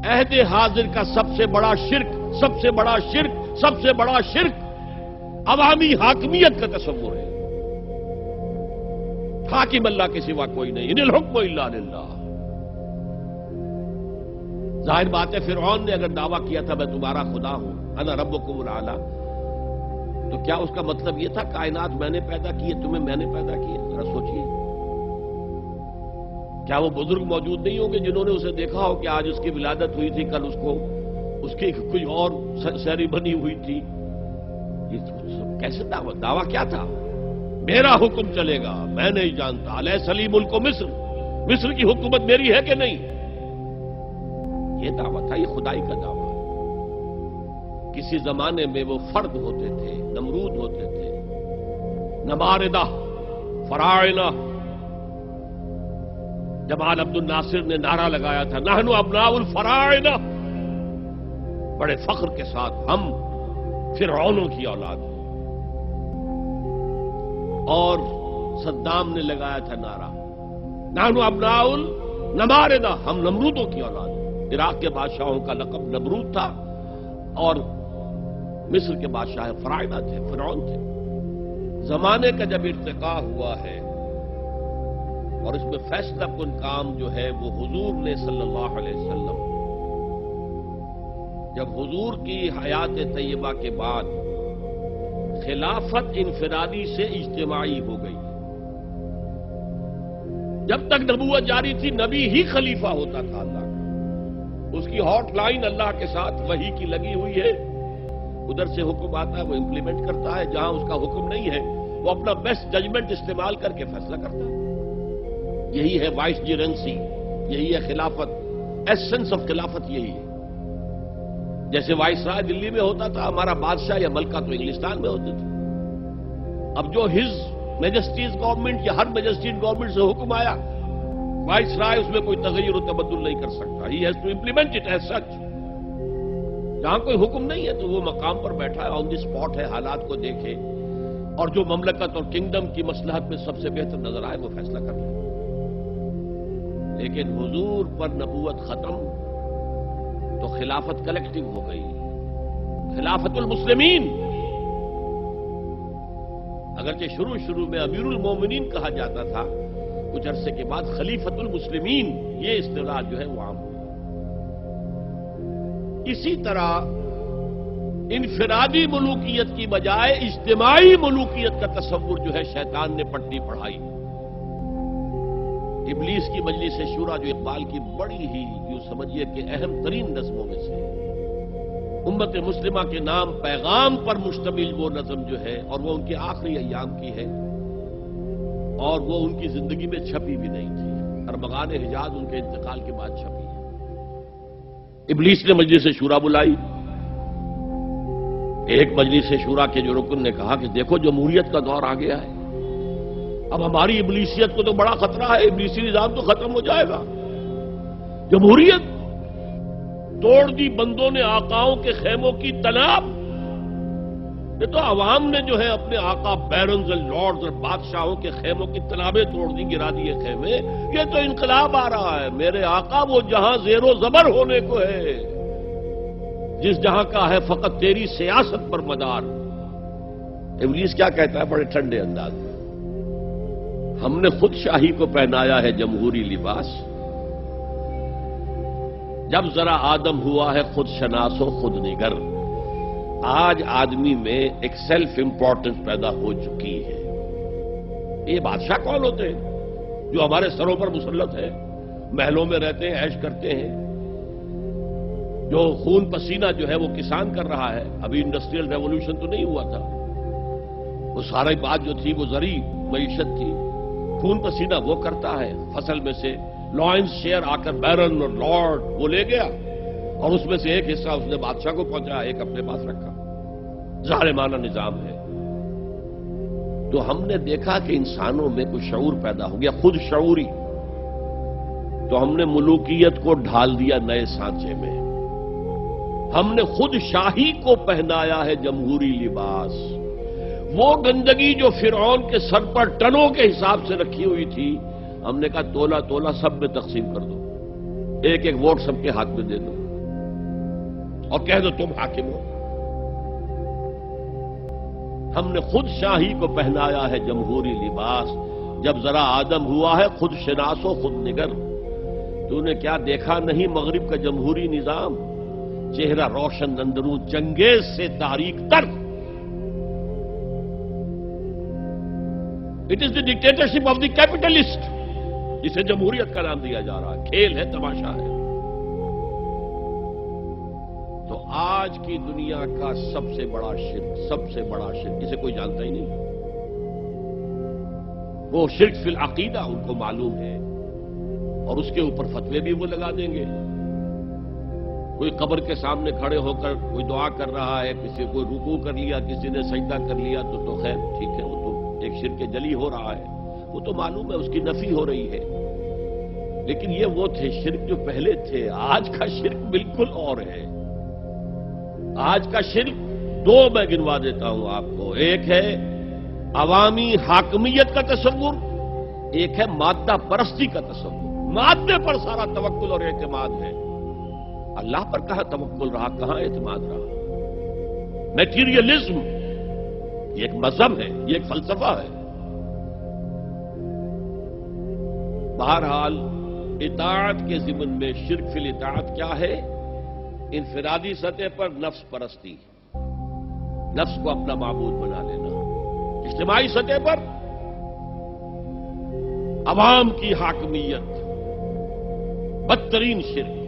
عہد حاضر کا سب سے بڑا شرک عوامی حاکمیت کا تصور ہے۔ حاکم اللہ کے سوا کوئی نہیں، ان الحکم الا للہ۔ ظاہر بات ہے فرعون نے اگر دعویٰ کیا تھا میں تمہارا خدا ہوں، انا ربکم الاعلی، تو کیا اس کا مطلب یہ تھا کائنات میں نے پیدا کی ہے، تمہیں میں نے پیدا کی ہے؟ ذرا سوچئے، کیا وہ بزرگ موجود نہیں ہوں گے جنہوں نے اسے دیکھا ہو کہ آج اس کی ولادت ہوئی تھی، کل اس کی کوئی اور سیری بنی ہوئی تھی؟ یہ کیسے دعویٰ کیا تھا؟ میرا حکم چلے گا، میں نہیں جانتا، الیس لی ملک مصر کی حکومت میری ہے کہ نہیں؟ یہ دعویٰ تھا، یہ خدائی کا دعویٰ ہے۔ کسی زمانے میں وہ فرد ہوتے تھے، نمرود ہوتے تھے، نماردہ، فراعنہ۔ جمال عبد الناصر نے نعرہ لگایا تھا نحن ابناء الفراعنہ، بڑے فخر کے ساتھ ہم فرعونوں کی اولاد ہیں۔ اور صدام نے لگایا تھا نعرہ نحن ابناء النماردہ، ہم نمرودوں کی اولاد ہیں۔ عراق کے بادشاہوں کا لقب نمرود تھا اور مصر کے بادشاہ فراعنہ تھے، فرعون تھے۔ زمانے کا جب ارتقاء ہوا ہے اور اس میں فیصلہ کن کام جو ہے وہ حضور نے صلی اللہ علیہ وسلم، جب حضور کی حیات طیبہ کے بعد خلافت انفرادی سے اجتماعی ہو گئی۔ جب تک نبوت جاری تھی نبی ہی خلیفہ ہوتا تھا اللہ کا، اس کی ہاٹ لائن اللہ کے ساتھ وحی کی لگی ہوئی ہے، ادھر سے حکم آتا ہے وہ امپلیمنٹ کرتا ہے، جہاں اس کا حکم نہیں ہے وہ اپنا بیسٹ ججمنٹ استعمال کر کے فیصلہ کرتا ہے۔ یہی ہے وائس جیرنسی، یہی ہے خلافت، ایسنس آف خلافت یہی ہے۔ جیسے وائس رائے دلی میں ہوتا تھا، ہمارا بادشاہ یا ملکہ تو انگلستان میں ہوتے تھے۔ اب جو ہز میجسٹیز گورنمنٹ یا ہر میجسٹیز گورنمنٹ سے حکم آیا، وائس رائے اس میں کوئی تغیر و تبدل نہیں کر سکتا، he has to implement it as such. جہاں کوئی حکم نہیں ہے تو وہ مقام پر بیٹھا ہے، آن دی اسپاٹ ہے، حالات کو دیکھے اور جو مملکت اور کنگڈم کی مصلحت میں سب سے بہتر نظر آئے وہ فیصلہ کر لے۔ لیکن حضور پر نبوت ختم تو خلافت کلیکٹو ہو گئی، خلافت المسلمین۔ اگرچہ شروع میں امیر المومنین کہا جاتا تھا، کچھ عرصے کے بعد خلیفت المسلمین یہ اصطلاح جو ہے وہ عام ہوئی۔ اسی طرح انفرادی ملوکیت کی بجائے اجتماعی ملوکیت کا تصور جو ہے شیطان نے پٹی پڑھائی۔ ابلیس کی مجلس شورا جو اقبال کی بڑی ہی یوں سمجھیے کہ اہم ترین نظموں میں سے ہے، امت مسلمہ کے نام پیغام پر مشتمل وہ نظم جو ہے، اور وہ ان کے آخری ایام کی ہے اور وہ ان کی زندگی میں چھپی بھی نہیں تھی، ارمغان حجاز ان کے انتقال کے بعد چھپی ہے۔ ابلیس نے مجلس شورا بلائی، ایک مجلس شورا کے جو رکن نے کہا کہ دیکھو جمہوریت کا دور آ گیا ہے، اب ہماری ابلیسیت کو تو بڑا خطرہ ہے، ابلیسی نظام تو ختم ہو جائے گا۔ جمہوریت توڑ دی بندوں نے آقاؤں کے خیموں کی تناب، یہ تو عوام نے جو ہے اپنے آقا بیرنز اور لارڈز اور بادشاہوں کے خیموں کی تنابیں توڑ دی، گرا دیے خیمے، یہ تو انقلاب آ رہا ہے۔ میرے آقا وہ جہاں زیر و زبر ہونے کو ہے، جس جہاں کا ہے فقط تیری سیاست پر مدار۔ ابلیس کیا کہتا ہے بڑے ٹھنڈے انداز میں، ہم نے خود شاہی کو پہنایا ہے جمہوری لباس، جب ذرا آدم ہوا ہے خود شناس و خود نگر۔ آج آدمی میں ایک سیلف امپورٹنس پیدا ہو چکی ہے۔ یہ بادشاہ کون ہوتے ہیں جو ہمارے سروں پر مسلط ہے، محلوں میں رہتے ہیں، عیش کرتے ہیں، جو خون پسینہ جو ہے وہ کسان کر رہا ہے؟ ابھی انڈسٹریل ریولوشن تو نہیں ہوا تھا، وہ ساری بات جو تھی وہ زرعی معیشت تھی، خون پسینہ وہ کرتا ہے، فصل میں سے لائنز شیئر آ کر بیرن اور لارڈ وہ لے گیا اور اس میں سے ایک حصہ اس نے بادشاہ کو پہنچایا، ایک اپنے پاس رکھا۔ ظالمانہ نظام ہے۔ تو ہم نے دیکھا کہ انسانوں میں کچھ شعور پیدا ہو گیا، خود شعوری، تو ہم نے ملوکیت کو ڈھال دیا نئے سانچے میں، ہم نے خود شاہی کو پہنایا ہے جمہوری لباس۔ وہ گندگی جو فرعون کے سر پر ٹنوں کے حساب سے رکھی ہوئی تھی، ہم نے کہا تولا تولا سب میں تقسیم کر دو، ایک ایک ووٹ سب کے ہاتھ میں دے دو، اور کہہ دو تم حاکم ہو. ہم نے خود شاہی کو پہنایا ہے جمہوری لباس. جب ذرا آدم ہوا ہے خود شناس و خود نگر. تو نے کیا دیکھا نہیں مغرب کا جمہوری نظام؟ چہرہ روشن اندروں چنگیز سے تاریک تر. It is the dictatorship of the capitalist, جسے جمہوریت کا نام دیا جا رہا ہے. کھیل ہے، تماشا ہے. تو آج کی دنیا کا سب سے بڑا شرک اسے کوئی جانتا ہی نہیں. وہ شرک فی العقیدہ ان کو معلوم ہے، اور اس کے اوپر فتوے بھی وہ لگا دیں گے. کوئی قبر کے سامنے کھڑے ہو کر کوئی دعا کر رہا ہے، کسی کو رکوع کر لیا، کسی نے سجدہ کر لیا، تو خیر ٹھیک ہے، وہ تو ایک شرک جلی ہو رہا ہے، وہ تو معلوم ہے، اس کی نفی ہو رہی ہے. لیکن یہ وہ تھے شرک جو پہلے تھے. آج کا شرک بالکل اور ہے. آج کا شرک دو میں گنوا دیتا ہوں آپ کو. ایک ہے عوامی حاکمیت کا تصور، ایک ہے مادہ پرستی کا تصور. مادے پر سارا توکل اور اعتماد ہے. اللہ پر کہاں توکل رہا، کہاں اعتماد رہا؟ میٹیریلزم یہ ایک مذہب ہے، یہ ایک فلسفہ ہے. بہرحال اطاعت کے ضمن میں شرک فی الاطاعت کیا ہے؟ انفرادی سطح پر نفس پرستی، نفس کو اپنا معبود بنا لینا. اجتماعی سطح پر عوام کی حاکمیت، بدترین شرک.